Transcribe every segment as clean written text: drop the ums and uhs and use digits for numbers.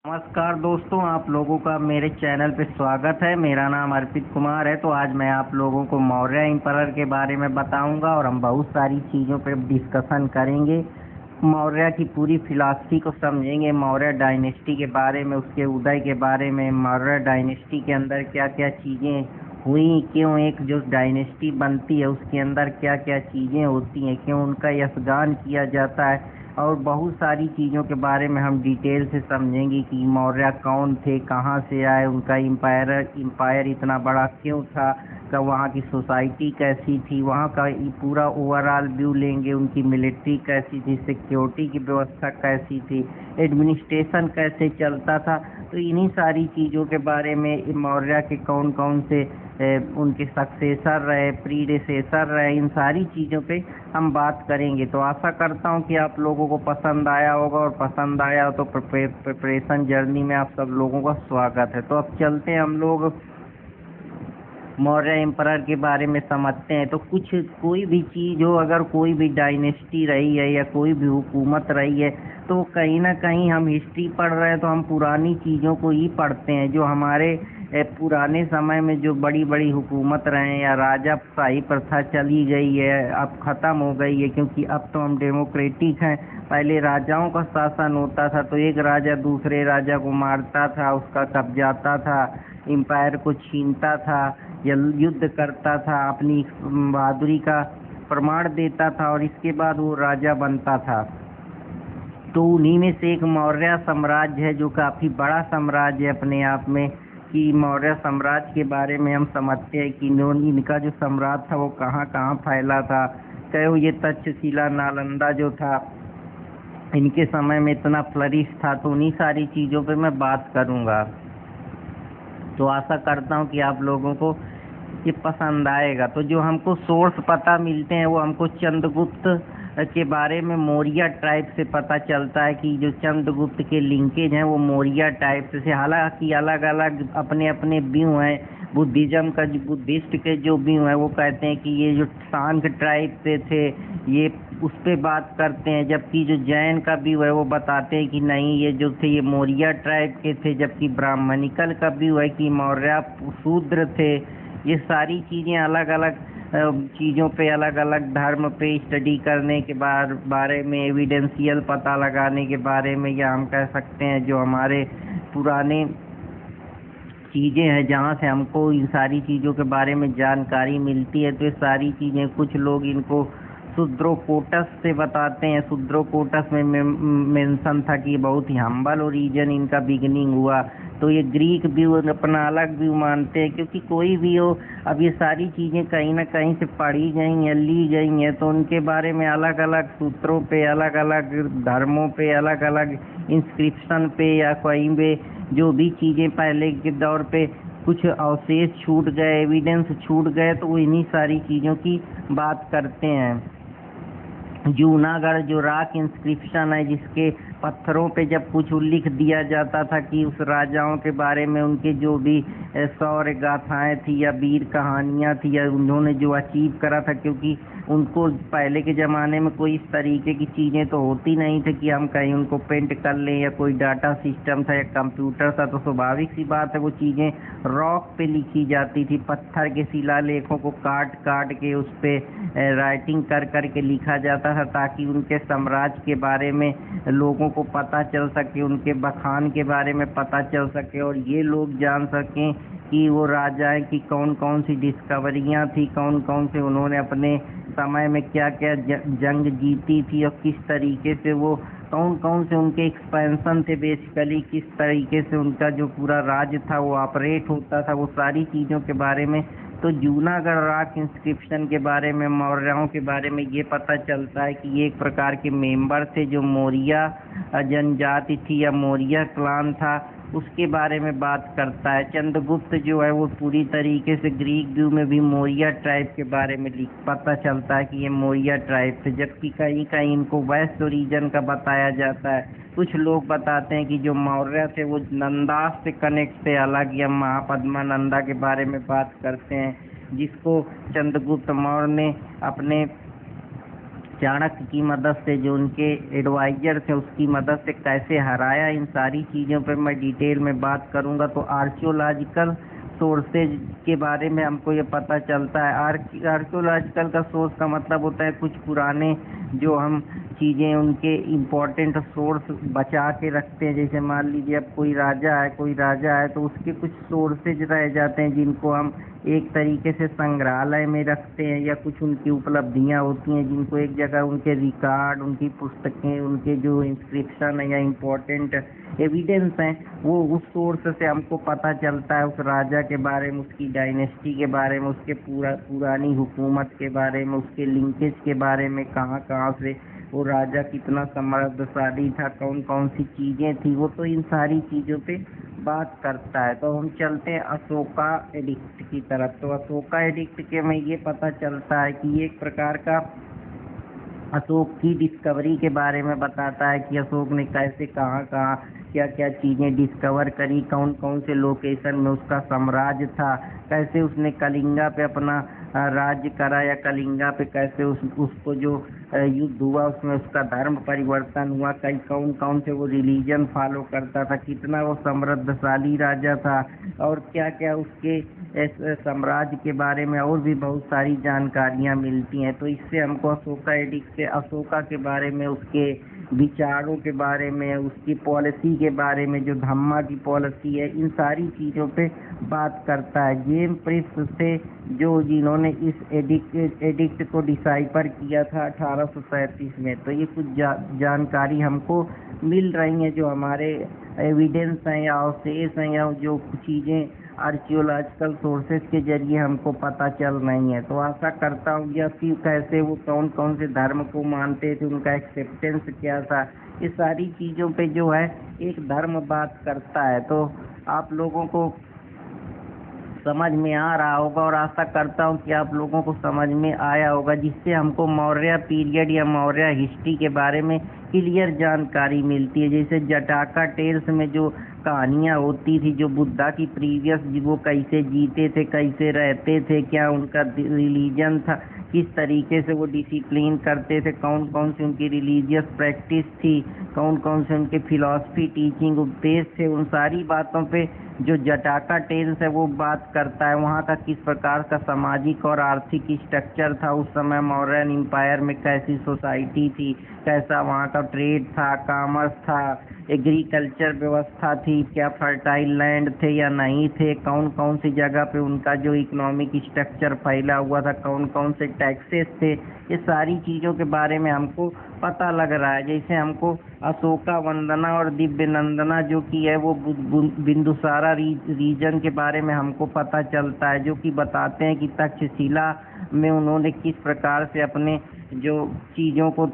नमस्कार दोस्तों, आप लोगों का मेरे चैनल पे स्वागत है। मेरा नाम अर्पित कुमार है। तो आज मैं आप लोगों को मौर्य एम्परर के बारे में बताऊंगा और हम बहुत सारी चीज़ों पे डिस्कशन करेंगे। मौर्य की पूरी फिलॉसफी को समझेंगे, मौर्य डायनेस्टी के बारे में, उसके उदय के बारे में, मौर्य डायनेस्टी के अंदर क्या क्या चीज़ें हुई, क्यों एक जो डायनेस्टी बनती है उसके अंदर क्या क्या चीज़ें होती हैं, क्यों उनका यशगान किया जाता है, और बहुत सारी चीज़ों के बारे में हम डिटेल से समझेंगे कि मौर्य कौन थे, कहाँ से आए, उनका इम्पायर इतना बड़ा क्यों था, का वहाँ की सोसाइटी कैसी थी, वहाँ का पूरा ओवरऑल व्यू लेंगे। उनकी मिलिट्री कैसी थी, सिक्योरिटी की व्यवस्था कैसी थी, एडमिनिस्ट्रेशन कैसे चलता था। तो इन्हीं सारी चीज़ों के बारे में मौर्य के कौन कौन से उनके सक्सेसर रहे, प्रीडेसेसर रहे, इन सारी चीज़ों पे हम बात करेंगे। तो आशा करता हूँ कि आप लोगों को पसंद आया होगा, और पसंद आया हो तो प्रिपरेशन जर्नी में आप सब लोगों का स्वागत है। तो अब चलते हैं, हम लोग मौर्य एम्परर के बारे में समझते हैं। तो कोई भी चीज़ हो, अगर कोई भी डायनेस्टी रही है या कोई भी हुकूमत रही है, तो कहीं ना कहीं हम हिस्ट्री पढ़ रहे हैं तो हम पुरानी चीज़ों को ही पढ़ते हैं। जो हमारे पुराने समय में जो बड़ी बड़ी हुकूमत रहे या राजाशाही प्रथा चली गई है, अब ख़त्म हो गई है, क्योंकि अब तो हम डेमोक्रेटिक हैं। पहले राजाओं का शासन होता था, तो एक राजा दूसरे राजा को मारता था, उसका कब्जाता था, एम्पायर को छीनता था, या युद्ध करता था, अपनी बहादुरी का प्रमाण देता था, और इसके बाद वो राजा बनता था। तो उन्हीं में से एक मौर्य साम्राज्य है, जो काफ़ी बड़ा साम्राज्य है अपने आप में। कि मौर्य साम्राज्य के बारे में हम समझते हैं कि इनका जो सम्राट था वो कहाँ कहाँ फैला था। चाहे वो ये तक्षशिला, नालंदा जो था, इनके समय में इतना फ्लरिश था। तो उन्हीं सारी चीज़ों पे मैं बात करूँगा। तो आशा करता हूँ कि आप लोगों को ये पसंद आएगा। तो जो हमको सोर्स पता मिलते हैं वो हमको चंद्रगुप्त के बारे में मौर्य टाइप से पता चलता है कि जो चंद्रगुप्त के लिंकेज हैं वो मौर्य टाइप से। हालांकि अलग अलग अपने अपने व्यू हैं। बुद्धिज्म का, बुद्धिस्ट के जो व्यू हैं वो कहते हैं कि ये जो सांग ट्राइब से थे, ये उस पर बात करते हैं। जबकि जो जैन का व्यू है वो बताते हैं कि नहीं, ये जो थे ये मौर्य ट्राइब के थे। जबकि ब्राह्मणिकल का व्यू है कि मौर्य शूद्र थे। ये सारी चीज़ें अलग अलग चीज़ों पे, अलग अलग धर्म पे स्टडी करने के बारे में, एविडेंशियल पता लगाने के बारे में, या हम कह सकते हैं जो हमारे पुराने चीज़ें हैं जहाँ से हमको इन सारी चीज़ों के बारे में जानकारी मिलती है। तो ये सारी चीज़ें कुछ लोग इनको शूद्रोकोटस से बताते हैं। शूद्रोकोटस में मेंशन था कि बहुत ही हम्बल ओरिजिन इनका बिगनिंग हुआ। तो ये ग्रीक व्यू अपना अलग व्यू मानते हैं, क्योंकि कोई भी हो, अब ये सारी चीज़ें कहीं ना कहीं से पढ़ी गई हैं, ली गई हैं, तो उनके बारे में अलग अलग सूत्रों पे, अलग अलग धर्मों पे, अलग अलग इंस्क्रिप्शन पे, या कहीं पे जो भी चीज़ें पहले के दौर पे कुछ अवशेष छूट गए, एविडेंस छूट गए, तो वो इन्हीं सारी चीज़ों की बात करते हैं। जूनागढ़ जो रॉक इंस्क्रिप्शन है, जिसके पत्थरों पे जब कुछ उल्लिख दिया जाता था कि उस राजाओं के बारे में, उनके जो भी शौर्य गाथाएं थी या वीर कहानियां थी, या उन्होंने जो अचीव करा था, क्योंकि उनको पहले के ज़माने में कोई इस तरीके की चीज़ें तो होती नहीं थी कि हम कहीं उनको पेंट कर लें, या कोई डाटा सिस्टम था या कंप्यूटर था। तो स्वाभाविक सी बात है वो चीज़ें रॉक पे लिखी जाती थी, पत्थर के शिलालेखों को काट काट के उस पर राइटिंग कर कर के लिखा जाता था, ताकि उनके साम्राज्य के बारे में लोगों को पता चल सके, उनके बखान के बारे में पता चल सके, और ये लोग जान सकें कि वो राजाएं की कौन कौन सी डिस्कवरियां थी, कौन कौन से उन्होंने अपने समय में क्या क्या जंग जीती थी, और किस तरीके से वो कौन कौन से उनके एक्सपेंशन थे, बेसिकली किस तरीके से उनका जो पूरा राज्य था वो ऑपरेट होता था, वो सारी चीज़ों के बारे में। तो जूनागढ़ रॉक इंस्क्रिप्शन के बारे में, मौर्यों के बारे में ये पता चलता है कि ये एक प्रकार के मेंबर थे जो मौर्य जनजाति थी या मौर्य क्लान था, उसके बारे में बात करता है। चंद्रगुप्त जो है वो पूरी तरीके से ग्रीक व्यू में भी मौर्य ट्राइब के बारे में पता चलता है कि ये मौर्य ट्राइब थे। जबकि कहीं कहीं इनको वेस्ट रीजन का बताया जाता है। कुछ लोग बताते हैं कि जो मौर्य थे वो नंदास से कनेक्ट थे अलग, या महापद्मा नंदा के बारे में बात करते हैं, जिसको चंद्रगुप्त मौर्य ने अपने चाणक्य की मदद से, जो उनके एडवाइजर थे उसकी मदद से कैसे हराया, इन सारी चीज़ों पे मैं डिटेल में बात करूँगा। तो आर्कियोलॉजिकल सोर्सेज के बारे में हमको ये पता चलता है। आर्कियोलॉजिकल का सोर्स का मतलब होता है कुछ पुराने जो हम चीज़ें उनके इम्पोर्टेंट सोर्स बचा के रखते हैं। जैसे मान लीजिए अब कोई राजा है तो उसके कुछ सोर्सेज रह जाते हैं जिनको हम एक तरीके से संग्रहालय में रखते हैं, या कुछ उनकी उपलब्धियां होती हैं जिनको एक जगह उनके रिकॉर्ड, उनकी पुस्तकें, उनके जो इंस्क्रिप्शन है या इम्पोर्टेंट एविडेंस हैं, वो उस सोर्स से हमको पता चलता है उस राजा के बारे में, उसकी डायनेस्टी के बारे में, उसके पुरानी हुकूमत के बारे में, उसके लिंकेज के बारे में, कहाँ कहाँ से वो राजा कितना समृद्धशाली था, कौन कौन सी चीज़ें थी वो। तो इन सारी चीज़ों पे बात करता है। तो हम चलते हैं अशोका एडिक्ट की तरफ। तो अशोका एडिक्ट के में ये पता चलता है कि ये एक प्रकार का अशोक की डिस्कवरी के बारे में बताता है कि अशोक ने कैसे कहाँ कहाँ क्या क्या चीज़ें डिस्कवर करी, कौन कौन से लोकेशन में उसका साम्राज्य था, कैसे उसने कलिंगा पे अपना राज्य करा, या कलिंगा पे कैसे उसको जो युद्ध हुआ उसमें उसका धर्म परिवर्तन हुआ, कई कौन कौन से वो रिलीजन फॉलो करता था, कितना वो समृद्धशाली राजा था, और क्या क्या उसके साम्राज्य के बारे में और भी बहुत सारी जानकारियाँ मिलती हैं। तो इससे हमको अशोका एडिक्ट से अशोका के बारे में, उसके विचारों के बारे में, उसकी पॉलिसी के बारे में, जो धम्मा की पॉलिसी है, इन सारी चीज़ों पे बात करता है। जेम्स प्रिस्ट से जो जिन्होंने इस एडिक्ट को डिसाइफर किया था 1837 में। तो ये कुछ जानकारी हमको मिल रही हैं जो हमारे एविडेंस हैं या अवशेष हैं, या जो चीज़ें आर्कियोलॉजिकल सोर्सेज के जरिए हमको पता चल रही हैं। तो आशा करता हूँ या कि कैसे वो कौन कौन से धर्म को मानते थे, उनका एक्सेप्टेंस क्या था, ये सारी चीज़ों पे जो है एक धर्म बात करता है। तो आप लोगों को समझ में आ रहा होगा, और आशा करता हूँ कि आप लोगों को समझ में आया होगा, जिससे हमको मौर्य पीरियड या मौर्य हिस्ट्री के बारे में क्लियर जानकारी मिलती है। जैसे जटाका टेल्स में जो कहानियाँ होती थी, जो बुद्धा की प्रीवियस, वो कैसे जीते थे, कैसे रहते थे, क्या उनका रिलीजन था, किस तरीके से वो डिसिप्लिन करते थे, कौन कौन सी उनकी रिलीजियस प्रैक्टिस थी, कौन कौन से उनके फिलॉसफी, टीचिंग, उपदेश थे, उन सारी बातों पे जो जटाका टेल्स है वो बात करता है। वहाँ का किस प्रकार का सामाजिक और आर्थिक स्ट्रक्चर था उस समय, मौर्यन एम्पायर में कैसी सोसाइटी थी, कैसा वहाँ का ट्रेड था, कॉमर्स था, एग्रीकल्चर व्यवस्था थी, क्या फर्टाइल लैंड थे या नहीं थे, कौन कौन सी जगह पे उनका जो इकोनॉमिक स्ट्रक्चर फैला हुआ था, कौन कौन से टैक्सेस थे, ये सारी चीज़ों के बारे में हमको पता लग रहा है। जैसे हमको अशोका वंदना और दिव्य नंदना जो कि है वो बिंदुसारा रीजन के बारे में हमको पता चलता है, जो कि बताते हैं कि तक्षशिला में उन्होंने किस प्रकार से अपने जो चीज़ों को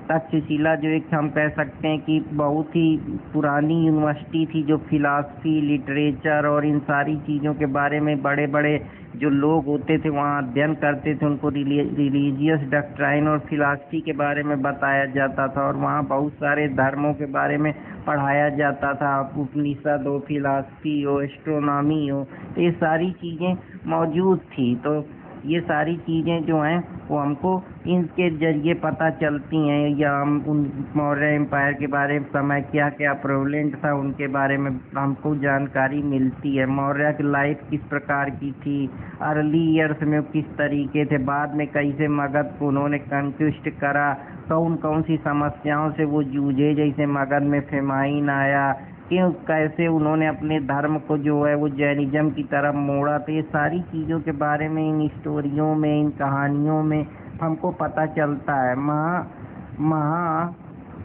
तक्षशिला जो एक हम कह सकते हैं कि बहुत ही पुरानी यूनिवर्सिटी थी, जो फिलॉसफी, लिटरेचर और इन सारी चीज़ों के बारे में बड़े बड़े जो लोग होते थे वहाँ अध्ययन करते थे, उनको रिलीजियस डॉक्ट्राइन और फिलॉसफी के बारे में बताया जाता था, और वहाँ बहुत सारे धर्मों के बारे में पढ़ाया जाता था, उपनिषद हो, फिलॉसफी हो, एस्ट्रोनॉमी हो, तो ये सारी चीज़ें मौजूद थी। तो ये सारी चीज़ें जो हैं वो हमको इनके जरिए पता चलती हैं, या हम उन मौर्य एम्पायर के बारे में समय क्या क्या प्रेवलेंट था उनके बारे में हमको जानकारी मिलती है। मौर्य की लाइफ किस प्रकार की थी, अर्ली ईयर्स में किस तरीके थे, बाद में कैसे मगध को उन्होंने कंक्विस्ट करा, कौन कौन सी समस्याओं से वो जूझे, जैसे मगध में फेमाइन आया, क्यों कैसे उन्होंने अपने धर्म को जो है वो जैनिज्म की तरफ मोड़ा। तो ये सारी चीज़ों के बारे में इन स्टोरियों में, इन कहानियों में हमको पता चलता है।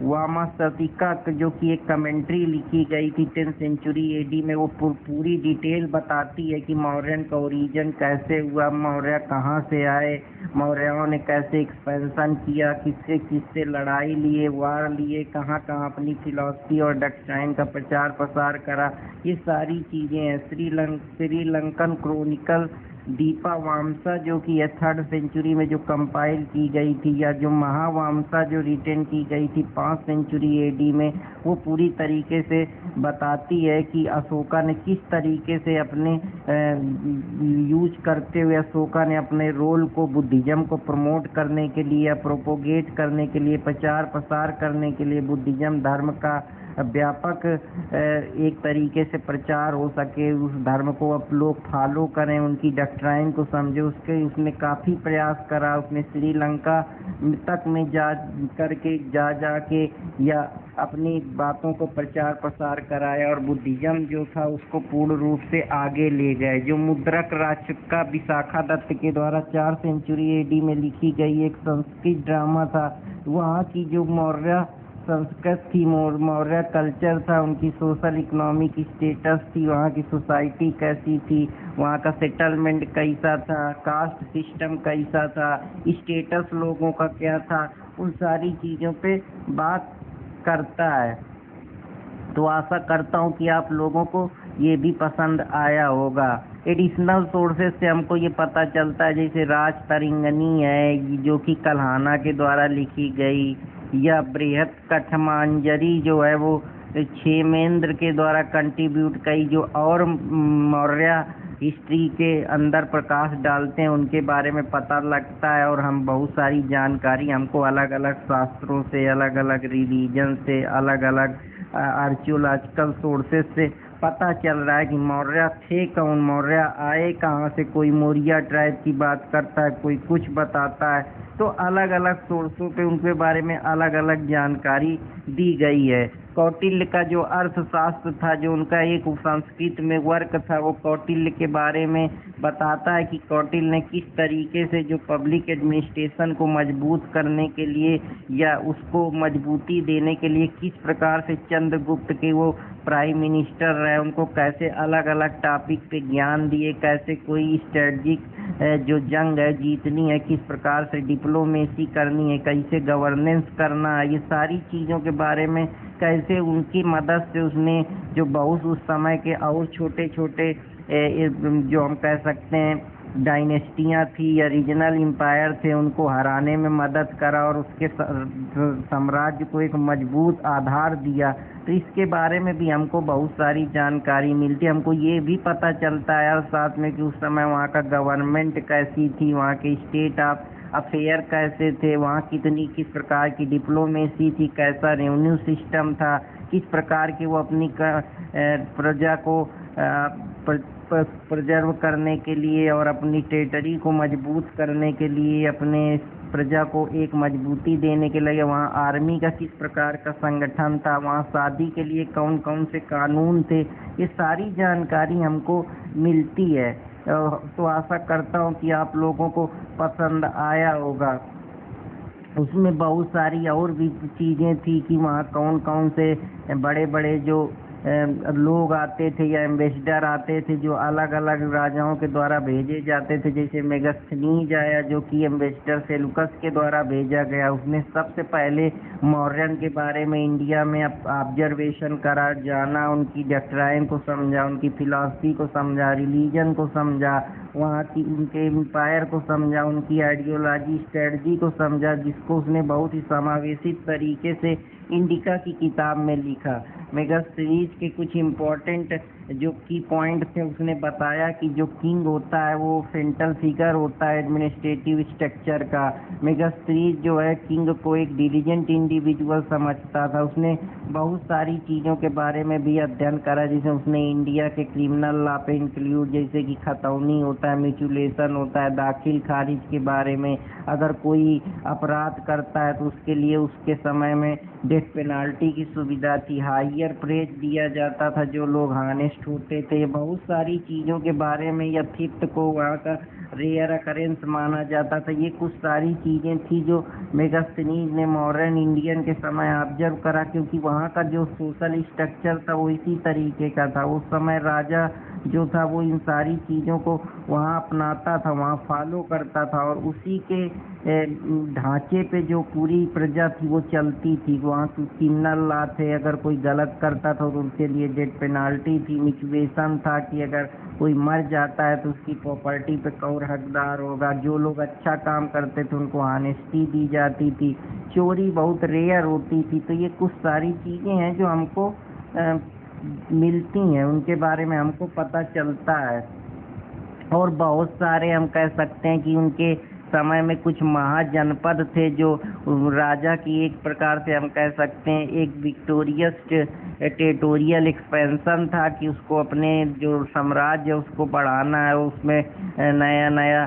वामासतिका जो कि एक कमेंट्री लिखी गई थी 10th सेंचुरी एडी में, वो पूरी डिटेल बताती है कि मौर्यन का ओरिजिन कैसे हुआ, मौर्य कहाँ से आए, मौर्यों ने कैसे एक्सपेंशन किया, किससे किससे लड़ाई लिए, वार लिए, कहाँ कहाँ अपनी फिलॉसफी और डॉक्ट्राइन का प्रचार प्रसार करा, ये सारी चीज़ें हैं। श्रीलंकन क्रॉनिकल दीपावामसा जो कि है 3rd सेंचुरी में जो कंपाइल की गई थी, या जो महावामसा जो रिटेन की गई थी 5 सेंचुरी एडी में, वो पूरी तरीके से बताती है कि अशोका ने किस तरीके से अपने यूज करते हुए अशोका ने अपने रोल को बुद्धिज्म को प्रमोट करने के लिए या प्रोपोगेट करने के लिए, प्रचार प्रसार करने के लिए, बुद्धिज्म धर्म का व्यापक एक तरीके से प्रचार हो सके, उस धर्म को अब लोग फॉलो करें, उनकी डॉक्ट्राइन को समझे, उसने काफ़ी प्रयास करा। उसने श्रीलंका तक में जा के या अपनी बातों को प्रचार प्रसार कराया और बुद्धिज्म जो था उसको पूर्ण रूप से आगे ले गए। जो मुद्रक राचका विशाखा दत्त के द्वारा 4 सेंचुरी एडी में लिखी गई एक संस्कृत ड्रामा था, वहाँ की जो मौर्य संस्कृत थी, मौर्य कल्चर था, उनकी सोशल इकोनॉमिक स्टेटस थी, वहाँ की सोसाइटी कैसी थी, वहाँ का सेटलमेंट कैसा था, कास्ट सिस्टम कैसा था, स्टेटस लोगों का क्या था, उन सारी चीज़ों पे बात करता है। तो आशा करता हूँ कि आप लोगों को ये भी पसंद आया होगा। एडिशनल सोर्सेस से हमको ये पता चलता है, जैसे राज तरिंगनी है जो कि कल्हाना के द्वारा लिखी गई, या बृहत कठमांजरी जो है वो क्षेमेंद्र के द्वारा कंट्रीब्यूट कई, जो और मौर्य हिस्ट्री के अंदर प्रकाश डालते हैं, उनके बारे में पता लगता है। और हम बहुत सारी जानकारी हमको अलग अलग शास्त्रों से, अलग अलग रिलीजन से, अलग अलग आर्कियोलॉजिकल सोर्सेस से पता चल रहा है कि मौर्य थे कौन, मौर्य आए कहाँ से। कोई मौर्य ट्राइब की बात करता है, कोई कुछ बताता है, तो अलग अलग सोर्सों पे उनके बारे में अलग अलग जानकारी दी गई है। कौटिल्य का जो अर्थशास्त्र था, जो उनका एक संस्कृत में वर्क था, वो कौटिल्य के बारे में बताता है कि कौटिल्य ने किस तरीके से जो पब्लिक एडमिनिस्ट्रेशन को मजबूत करने के लिए या उसको मजबूती देने के लिए किस प्रकार से चंद्रगुप्त के वो प्राइम मिनिस्टर रहे, उनको कैसे अलग अलग टॉपिक पे ज्ञान दिए, कैसे कोई स्ट्रेटजिक जो जंग है जीतनी है, किस प्रकार से डिप्लोमेसी करनी है, कैसे गवर्नेंस करना है, ये सारी चीज़ों के बारे में कैसे उनकी मदद से उसने जो बहुत उस समय के और छोटे छोटे जो हम कह सकते हैं डायनेस्टियाँ थी या रीजनल एम्पायर थे, उनको हराने में मदद करा और उसके साम्राज्य को एक मजबूत आधार दिया। तो इसके बारे में भी हमको बहुत सारी जानकारी मिलती है। हमको ये भी पता चलता है और साथ में कि उस समय वहाँ का गवर्नमेंट कैसी थी, वहाँ के स्टेट ऑफ अफेयर कैसे थे, वहाँ किस प्रकार की डिप्लोमेसी थी, कैसा रेवेन्यू सिस्टम था, किस प्रकार की वो अपनी प्रजा को प्रिजर्व करने के लिए और अपनी टेरिटरी को मजबूत करने के लिए, अपने प्रजा को एक मजबूती देने के लिए वहाँ आर्मी का किस प्रकार का संगठन था, वहाँ शादी के लिए कौन कौन से कानून थे, ये सारी जानकारी हमको मिलती है। तो आशा करता हूँ कि आप लोगों को पसंद आया होगा। उसमें बहुत सारी और भी चीज़ें थी कि वहाँ कौन कौन से बड़े बड़े जो लोग आते थे या एम्बेसडर आते थे जो अलग अलग राजाओं के द्वारा भेजे जाते थे, जैसे मेगास्थनीज आया जो कि एम्बेसडर सेलुकस के द्वारा भेजा गया। उसने सबसे पहले मौर्यन के बारे में इंडिया में ऑब्जर्वेशन करा, जाना, उनकी डॉक्ट्राइन को समझा, उनकी फिलॉसफी को समझा, रिलीजन को समझा, वहाँ की उनके एम्पायर को समझा, उनकी आइडियोलॉजी स्ट्रेटजी को समझा, जिसको उसने बहुत ही समावेशित तरीके से इंडिका की किताब में लिखा। मेगास्थनीज के कुछ इम्पोर्टेंट जो की पॉइंट थे उसने बताया कि जो किंग होता है वो सेंट्रल फिगर होता है एडमिनिस्ट्रेटिव स्ट्रक्चर का। मेगास्थनीज जो है किंग को एक डिलीजेंट इंडिविजुअल समझता था। उसने बहुत सारी चीज़ों के बारे में भी अध्ययन करा, जैसे उसने इंडिया के क्रिमिनल लॉ पे इंक्लूड, जैसे कि खतौनी होता है, म्यूचुलेशन होता है, दाखिल खारिज के बारे में, अगर कोई अपराध करता है तो उसके लिए उसके समय में डेथ पेनाल्टी की सुविधा थी, हायर प्रेज दिया जाता था जो लोग हानेस्ट होते थे। बहुत सारी चीज़ों के बारे में, या थिफ्ट को वहाँ का रेयर अकरेंस माना जाता था। ये कुछ सारी चीज़ें थी जो मेगास्थनीज ने मॉडर्न इंडियन के समय ऑब्जर्व करा, क्योंकि वहाँ का जो सोशल स्ट्रक्चर था वो इसी तरीके का था। उस समय राजा जो था वो इन सारी चीज़ों को वहाँ अपनाता था, वहाँ फॉलो करता था, और उसी के ढांचे पे जो पूरी प्रजा थी वो चलती थी। वहाँ क्रिमिनल लॉ थे, अगर कोई गलत करता था तो उसके लिए डेथ पेनाल्टी थी। मिक्वेशन था कि अगर कोई मर जाता है तो उसकी प्रॉपर्टी पे कौन हकदार होगा। जो लोग अच्छा काम करते थे उनको ऑनेस्टी दी जाती थी। चोरी बहुत रेयर होती थी। तो ये कुछ सारी चीज़ें हैं जो हमको मिलती हैं, उनके बारे में हमको पता चलता है। और बहुत सारे हम कह सकते हैं कि उनके समय में कुछ महाजनपद थे जो राजा की एक प्रकार से हम कह सकते हैं एक विक्टोरियस टेरिटोरियल एक्सपेंशन था कि उसको अपने जो साम्राज्य उसको बढ़ाना है, उसमें नया नया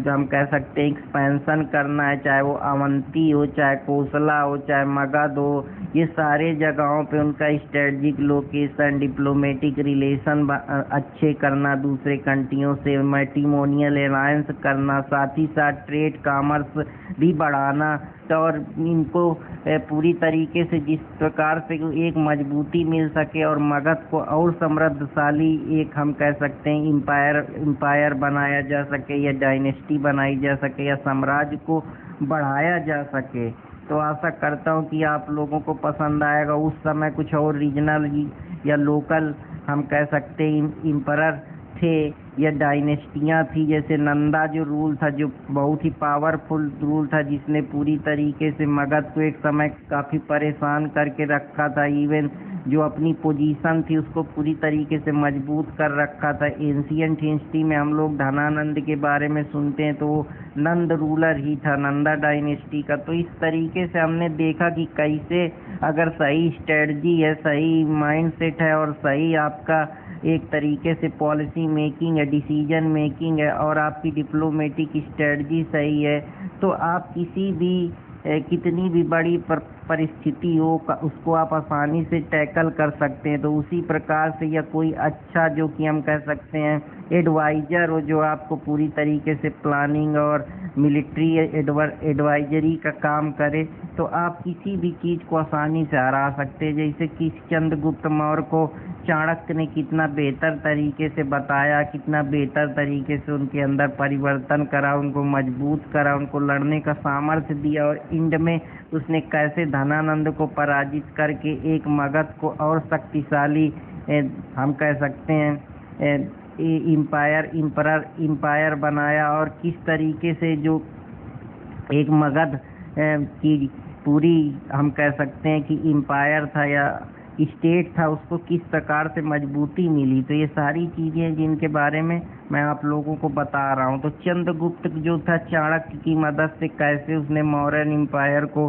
हम कह सकते हैं एक्सपेंशन करना है, चाहे वो अवंती हो, चाहे कोसला हो, चाहे मगध हो। ये सारे जगहों पे उनका स्ट्रेटजिक लोकेशन, डिप्लोमेटिक रिलेशन अच्छे करना, दूसरे कंट्रियों से मैट्रिमोनियल अलायंस करना, साथ ही साथ ट्रेड कॉमर्स भी बढ़ाना। तो और इनको पूरी तरीके से जिस प्रकार से एक मजबूती मिल सके और मगध को और समृद्धशाली एक हम कह सकते हैं इम्पायर बनाया जा सके, या डायनेस्टी बनाई जा सके, या साम्राज्य को बढ़ाया जा सके। तो आशा करता हूँ कि आप लोगों को पसंद आएगा। उस समय कुछ और रीजनल या लोकल हम कह सकते हैं इम्परर थे या डायनेस्टियाँ थी, जैसे नंदा जो रूल था, जो बहुत ही पावरफुल रूल था, जिसने पूरी तरीके से मगध को एक समय काफ़ी परेशान करके रखा था। इवन जो अपनी पोजीशन थी उसको पूरी तरीके से मजबूत कर रखा था। एंशियंट हिस्ट्री में हम लोग धनानंद के बारे में सुनते हैं तो वो नंद रूलर ही था, नंदा डायनेस्टी का। तो इस तरीके से हमने देखा कि कैसे अगर सही स्ट्रेटजी है, सही माइंडसेट है और सही आपका एक तरीके से पॉलिसी मेकिंग है, डिसीजन मेकिंग है, और आपकी डिप्लोमेटिक स्ट्रेटजी सही है, तो आप किसी भी कितनी भी बड़ी परिस्थिति हो उसको आप आसानी से टैकल कर सकते हैं। तो उसी प्रकार से या कोई अच्छा जो कि हम कह सकते हैं एडवाइजर हो, जो आपको पूरी तरीके से प्लानिंग और मिलिट्री एडवाइजरी का काम करे, तो आप किसी भी चीज़ को आसानी से हरा सकते हैं। जैसे कि चंद्रगुप्त मौर्य को चाणक्य ने कितना बेहतर तरीके से बताया, कितना बेहतर तरीके से उनके अंदर परिवर्तन करा, उनको मजबूत करा, उनको लड़ने का सामर्थ्य दिया, और इंड में उसने कैसे धनानंद को पराजित करके एक मगध को और शक्तिशाली हम कह सकते हैं इम्पायर बनाया, और किस तरीके से जो एक मगध की पूरी हम कह सकते हैं कि इम्पायर था या स्टेट था, उसको किस प्रकार से मजबूती मिली। तो ये सारी चीज़ें जिनके बारे में मैं आप लोगों को बता रहा हूँ। तो चंद्रगुप्त जो था, चाणक्य की मदद से कैसे उसने मौर्यन एम्पायर को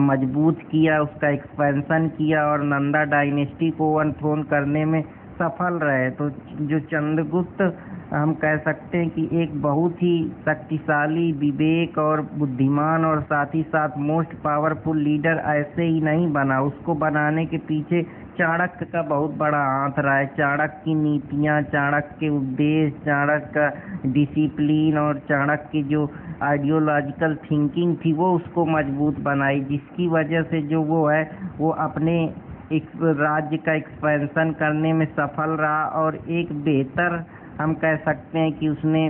मजबूत किया, उसका एक्सपेंशन किया और नंदा डायनेस्टी को ओवरथ्रोन करने में सफल रहे। तो जो चंद्रगुप्त हम कह सकते हैं कि एक बहुत ही शक्तिशाली, विवेक और बुद्धिमान और साथ ही साथ मोस्ट पावरफुल लीडर ऐसे ही नहीं बना, उसको बनाने के पीछे चाणक्य का बहुत बड़ा हाथ रहा है। चाणक्य की नीतियाँ, चाणक्य के उपदेश, चाणक्य का डिसिप्लिन और चाणक्य की जो आइडियोलॉजिकल थिंकिंग थी वो उसको मजबूत बनाई, जिसकी वजह से जो वो है वो अपने एक राज्य का एक्सपेंशन करने में सफल रहा, और एक बेहतर हम कह सकते हैं कि उसने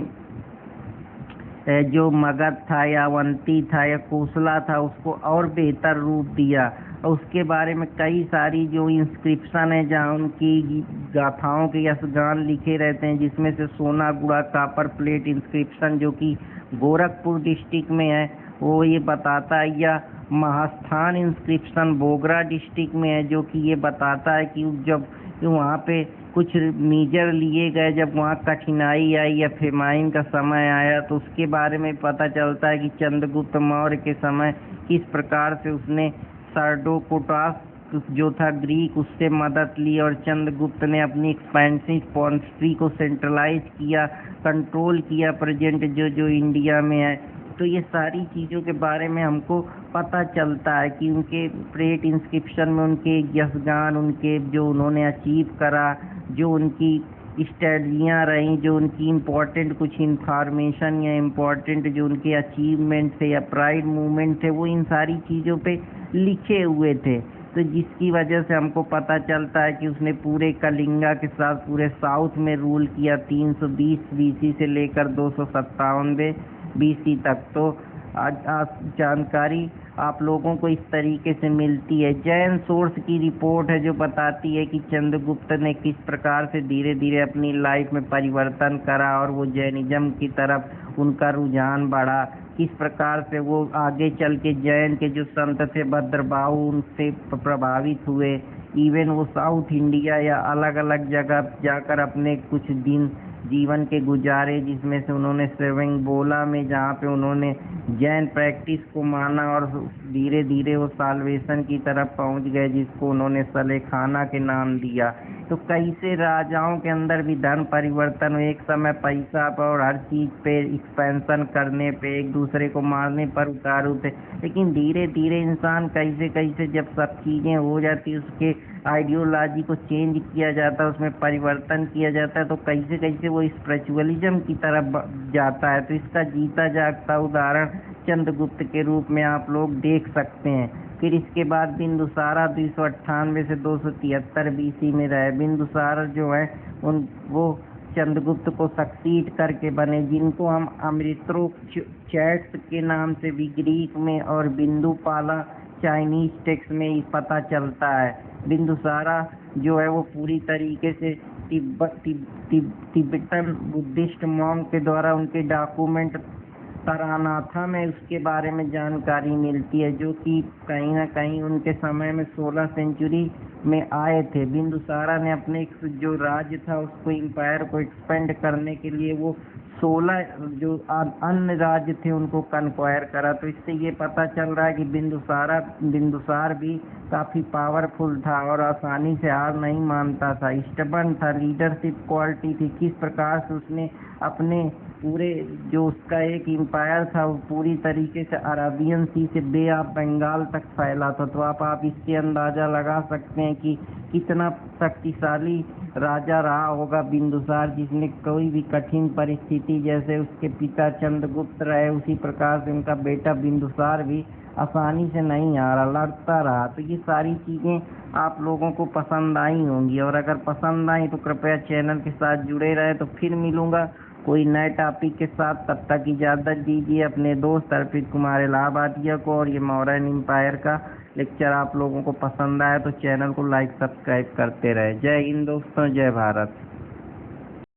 जो मगध था या अवंती था या कोसला था उसको और बेहतर रूप दिया। और उसके बारे में कई सारी जो इंस्क्रिप्शन है जहाँ उनकी गाथाओं के यशगान लिखे रहते हैं, जिसमें से सोना गुड़ा कापर प्लेट इंस्क्रिप्शन जो कि गोरखपुर डिस्ट्रिक्ट में है वो ये बताता है, या महास्थान इंस्क्रिप्शन बोगरा डिस्ट्रिक्ट में है जो कि ये बताता है कि जब वहाँ पे कुछ मीजर लिए गए, जब वहाँ कठिनाई आई या फेमाइन का समय आया, तो उसके बारे में पता चलता है कि चंद्रगुप्त मौर्य के समय किस प्रकार से उसने सर्डोकोटास जो था ग्रीक, उससे मदद ली, और चंद्रगुप्त ने अपनी एक्सपेंसिव पॉलिसी को सेंट्रलाइज किया, कंट्रोल किया प्रेजेंट जो इंडिया में है। तो ये सारी चीज़ों के बारे में हमको पता चलता है कि उनके प्लेट इंस्क्रिप्शन में उनके यशगान, उनके जो उन्होंने अचीव करा, जो उनकी स्ट्रेटजियाँ रहीं, जो उनकी इम्पोर्टेंट कुछ इंफॉर्मेशन या इम्पोर्टेंट जो उनके अचीवमेंट थे या प्राइड मूवमेंट थे, वो इन सारी चीज़ों पे लिखे हुए थे। तो जिसकी वजह से हमको पता चलता है कि उसने पूरे कलिंगा के साथ पूरे साउथ में रूल किया 320 बीसी से लेकर 257 बीसी तक। तो आज जानकारी आप लोगों को इस तरीके से मिलती है। जैन सोर्स की रिपोर्ट है जो बताती है कि चंद्रगुप्त ने किस प्रकार से धीरे धीरे अपनी लाइफ में परिवर्तन करा और वो जैनिज्म की तरफ उनका रुझान बढ़ा, किस प्रकार से वो आगे चल के जैन के जो संत थे भद्रबाहु उनसे प्रभावित हुए। इवन वो साउथ इंडिया या अलग अलग जगह जाकर अपने कुछ दिन जीवन के गुजारे, जिसमें से उन्होंने श्रवणबेळगोला में जहाँ पे उन्होंने जैन प्रैक्टिस को माना और धीरे धीरे वो साल्वेशन की तरफ पहुँच गए, जिसको उन्होंने सलेखाना के नाम दिया। तो कैसे राजाओं के अंदर भी धर्म परिवर्तन, एक समय पैसा पर और हर चीज़ पे एक्सपेंशन करने पे, एक दूसरे को मारने पर उतारू थे, लेकिन धीरे धीरे इंसान कैसे कैसे जब सब चीज़ें हो जाती उसके आइडियोलॉजी को चेंज किया जाता है, उसमें परिवर्तन किया जाता है, तो कैसे कैसे वो स्पिरिचुअलिज्म की तरफ जाता है। तो इसका जीता जागता उदाहरण चंद्रगुप्त के रूप में आप लोग देख सकते हैं। फिर इसके बाद बिंदुसारा 298 से 273 बीसी में रहे। बिंदुसारा जो है वो चंद्रगुप्त को सक्सीड करके बने, जिनको हम अमृतोचैट्स के नाम से भी ग्रीक में और बिंदुपाला चाइनीज टेक्स्ट में पता चलता है। बिंदुसारा जो है वो पूरी तरीके से तिब्बतन बुद्धिस्ट मॉन्क के द्वारा उनके डॉक्यूमेंट तारानाथा में उसके बारे में जानकारी मिलती है, जो कि कहीं ना कहीं उनके समय में 16 सेंचुरी में आए थे। बिंदुसारा ने अपने जो राज्य था उसको एम्पायर को एक्सपेंड करने के लिए वो 16 जो अन्य राज्य थे उनको कन्क्वायर करा। तो इससे ये पता चल रहा है कि बिंदुसार भी काफ़ी पावरफुल था और आसानी से हार नहीं मानता था, स्टबर्न था, लीडरशिप क्वालिटी थी। किस प्रकार से उसने अपने पूरे जो उसका एक एम्पायर था वो पूरी तरीके से अरेबियन सी से बे ऑफ बंगाल तक फैला था। तो आप इससे अंदाज़ा लगा सकते हैं कि कितना शक्तिशाली राजा रहा होगा बिंदुसार, जिसने कोई भी कठिन परिस्थिति, जैसे उसके पिता चंद्रगुप्त रहे उसी प्रकार से उनका बेटा बिंदुसार भी आसानी से नहीं आ रहा, लड़ता रहा। तो ये सारी चीज़ें आप लोगों को पसंद आई होंगी, और अगर पसंद आई तो कृपया चैनल के साथ जुड़े रहे। तो फिर मिलूँगा कोई नए टॉपिक के साथ, तब तक इजाज़त दीजिए अपने दोस्त अर्पित कुमार इलाहाबादिया को। और ये मौर्यन एम्पायर का लेक्चर आप लोगों को पसंद आया तो चैनल को लाइक सब्सक्राइब करते रहे। जय हिंद दोस्तों, जय भारत।